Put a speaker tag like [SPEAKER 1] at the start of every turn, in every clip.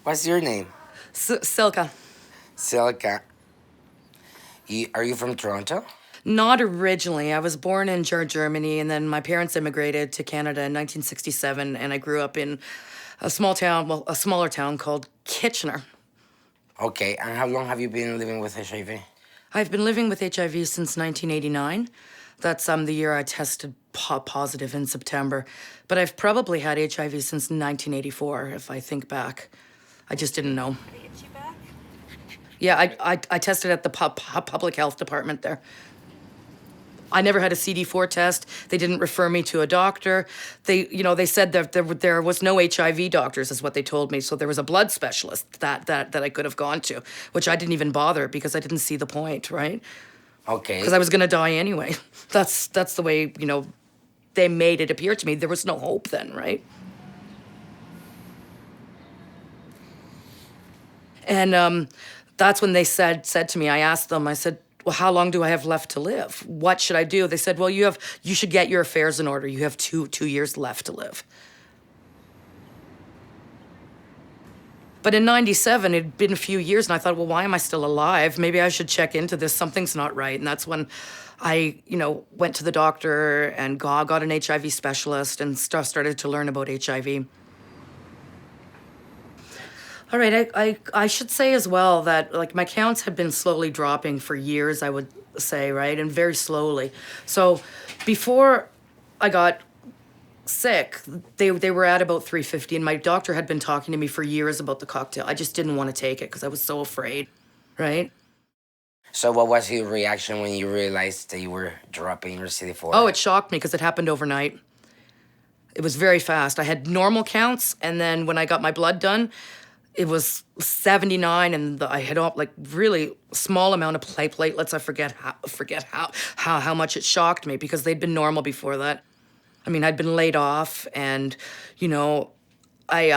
[SPEAKER 1] What's your name?
[SPEAKER 2] Silke.
[SPEAKER 1] Silke. Are you from Toronto?
[SPEAKER 2] Not originally. I was born in Germany, and then my parents immigrated to Canada in 1967, and I grew up in a small town, well, a smaller town called Kitchener.
[SPEAKER 1] Okay, and how long have you been living with HIV?
[SPEAKER 2] I've been living with HIV since 1989. That's the year I tested positive in September. But I've probably had HIV since 1984, if I think back. I just didn't know. Yeah, I tested at the public health department there. I never had a CD4 test. They didn't refer me to a doctor. They said that there was no HIV doctors, is what they told me. So there was a blood specialist that I could have gone to, which I didn't even bother because I didn't see the point, right?
[SPEAKER 1] Okay.
[SPEAKER 2] Because I was gonna die anyway. That's the way, they made it appear to me. There was no hope then, right? And that's when they said to me, I asked them, I said, well, how long do I have left to live? What should I do? They said, well, you should get your affairs in order. You have two years left to live. But in 97, it'd been a few years, and I thought, well, why am I still alive? Maybe I should check into this. Something's not right. And that's when I, went to the doctor and got an HIV specialist and started to learn about HIV. All right, I should say as well that my counts had been slowly dropping for years, I would say, right, and very slowly. So before I got sick, they were at about 350, and my doctor had been talking to me for years about the cocktail. I just didn't want to take it because I was so afraid, right?
[SPEAKER 1] So what was your reaction when you realized that you were dropping your CD4?
[SPEAKER 2] Oh, it shocked me because it happened overnight. It was very fast. I had normal counts, and then when I got my blood done, it was 79, and I had really small amount of platelets. I forget how much it shocked me because they'd been normal before that. I mean, I'd been laid off, and I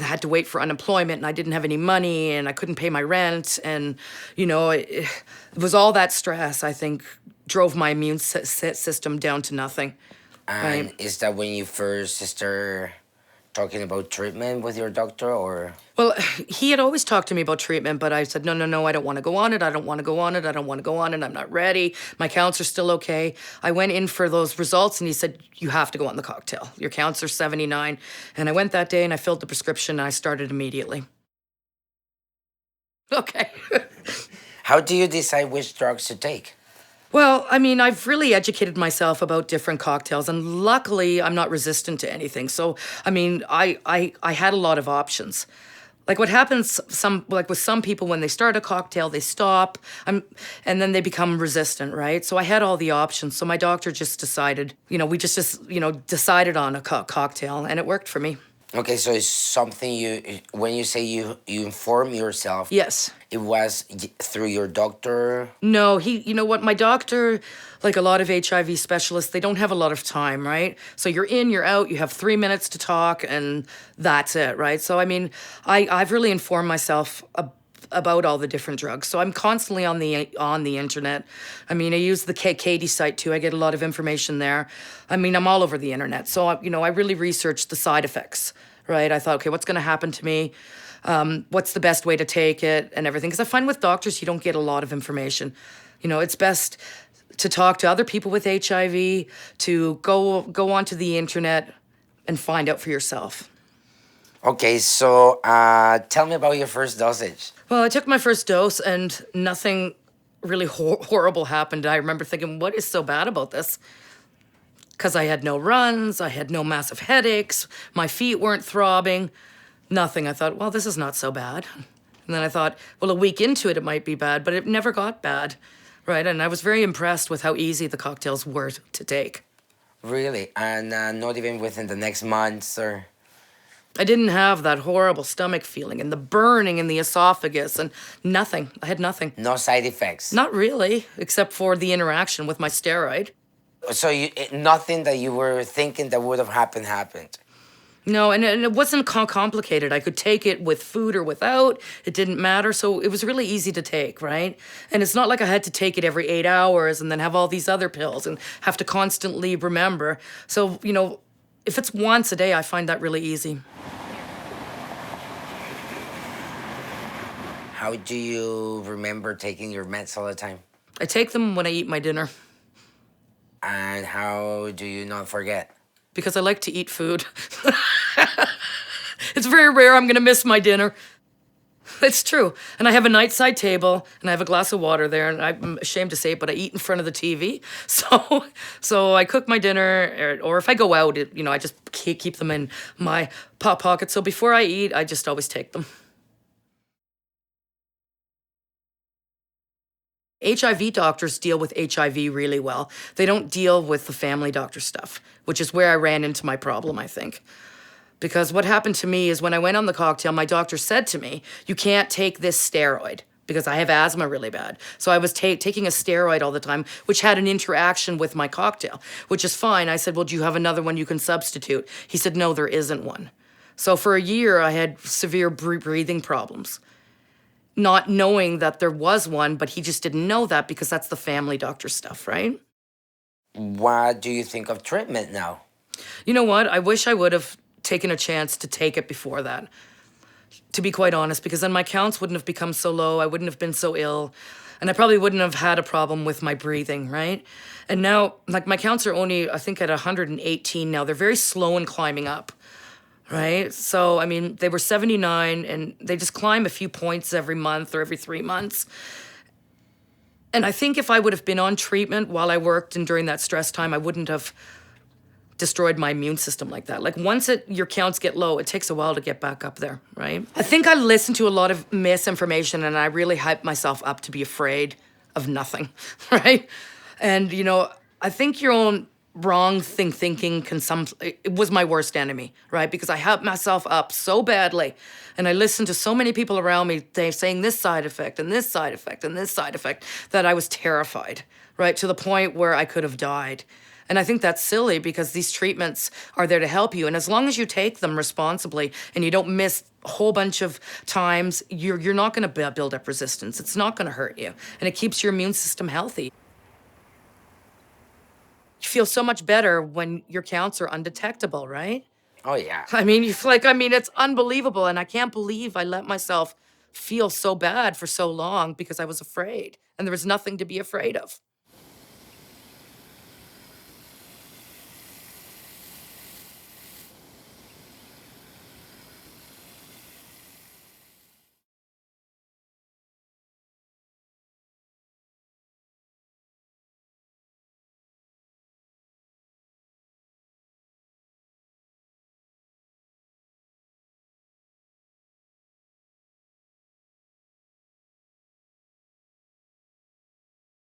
[SPEAKER 2] had to wait for unemployment, and I didn't have any money, and I couldn't pay my rent, and it was all that stress, I think, drove my immune system down to nothing.
[SPEAKER 1] And
[SPEAKER 2] Right.
[SPEAKER 1] is that when you first started talking about treatment with your doctor, or?
[SPEAKER 2] Well, he had always talked to me about treatment, but I said, no, I don't want to go on it. I don't want to go on it. I don't want to go on it. I'm not ready. My counts are still okay. I went in for those results, and he said, you have to go on the cocktail. Your counts are 79. And I went that day, and I filled the prescription, and I started immediately. Okay.
[SPEAKER 1] How do you decide which drugs to take?
[SPEAKER 2] Well, I mean, I've really educated myself about different cocktails, and luckily I'm not resistant to anything. So, I mean, I had a lot of options. Like what happens with some people when they start a cocktail, they stop, and then they become resistant, right? So I had all the options. So my doctor just decided, we just decided on a cocktail, and it worked for me.
[SPEAKER 1] Okay, so it's something when you say you inform yourself.
[SPEAKER 2] Yes.
[SPEAKER 1] It was through your doctor?
[SPEAKER 2] No, you know what, my doctor, like a lot of HIV specialists, they don't have a lot of time, right? So you're in, you're out, you have 3 minutes to talk, and that's it, right? So, I mean, I've really informed myself about all the different drugs. So I'm constantly on the internet. I mean, I use the Katie site too. I get a lot of information there. I mean, I'm all over the internet. So, I really researched the side effects, right? I thought, okay, what's going to happen to me? What's the best way to take it and everything? Because I find with doctors, you don't get a lot of information. It's best to talk to other people with HIV, to go onto the internet and find out for yourself.
[SPEAKER 1] Okay, so tell me about your first dosage.
[SPEAKER 2] Well, I took my first dose and nothing really horrible happened. I remember thinking, what is so bad about this? Because I had no runs, I had no massive headaches, my feet weren't throbbing, nothing. I thought, well, this is not so bad. And then I thought, well, a week into it, it might be bad, but it never got bad, right? And I was very impressed with how easy the cocktails were to take.
[SPEAKER 1] Really? And not even within the next months, or?
[SPEAKER 2] I didn't have that horrible stomach feeling and the burning in the esophagus and nothing. I had nothing.
[SPEAKER 1] No side effects?
[SPEAKER 2] Not really, except for the interaction with my steroid.
[SPEAKER 1] So nothing that you were thinking that would have happened?
[SPEAKER 2] No, and it wasn't complicated. I could take it with food or without. It didn't matter. So it was really easy to take, right? And it's not like I had to take it every 8 hours and then have all these other pills and have to constantly remember. So, if it's once a day, I find that really easy.
[SPEAKER 1] How do you remember taking your meds all the time?
[SPEAKER 2] I take them when I eat my dinner
[SPEAKER 1] And how do you not forget?
[SPEAKER 2] because I like to eat food. It's very rare I'm gonna miss my dinner. It's true. And I have a nightside table and I have a glass of water there, and I'm ashamed to say it, but I eat in front of the TV. So I cook my dinner, or if I go out, I just keep them in my pocket. So before I eat, I just always take them. HIV doctors deal with HIV really well. They don't deal with the family doctor stuff, which is where I ran into my problem, I think. Because what happened to me is when I went on the cocktail, my doctor said to me, you can't take this steroid because I have asthma really bad. So I was taking a steroid all the time, which had an interaction with my cocktail, which is fine. I said, well, do you have another one you can substitute? He said, no, there isn't one. So for a year, I had severe breathing problems, not knowing that there was one, but he just didn't know that because that's the family doctor stuff, right?
[SPEAKER 1] What do you think of treatment now?
[SPEAKER 2] You know what? I wish I would have taken a chance to take it before that, to be quite honest, because then my counts wouldn't have become so low. I wouldn't have been so ill. And I probably wouldn't have had a problem with my breathing, right? And now, like, my counts are only, I think, at 118 now. They're very slow in climbing up, right? So, I mean, they were 79, and they just climb a few points every month or every 3 months. And I think if I would have been on treatment while I worked and during that stress time, I wouldn't have destroyed my immune system like that. Like, once your counts get low, it takes a while to get back up there, right? I think I listened to a lot of misinformation and I really hyped myself up to be afraid of nothing, right? And, I think your own wrong thinking it was my worst enemy, right? Because I hyped myself up so badly and I listened to so many people around me saying this side effect and this side effect and this side effect that I was terrified, right? To the point where I could have died. And I think that's silly because these treatments are there to help you. And as long as you take them responsibly and you don't miss a whole bunch of times, you're not going to build up resistance. It's not going to hurt you. And it keeps your immune system healthy. You feel so much better when your counts are undetectable, right?
[SPEAKER 1] Oh, yeah.
[SPEAKER 2] I mean, it's unbelievable. And I can't believe I let myself feel so bad for so long because I was afraid. And there was nothing to be afraid of.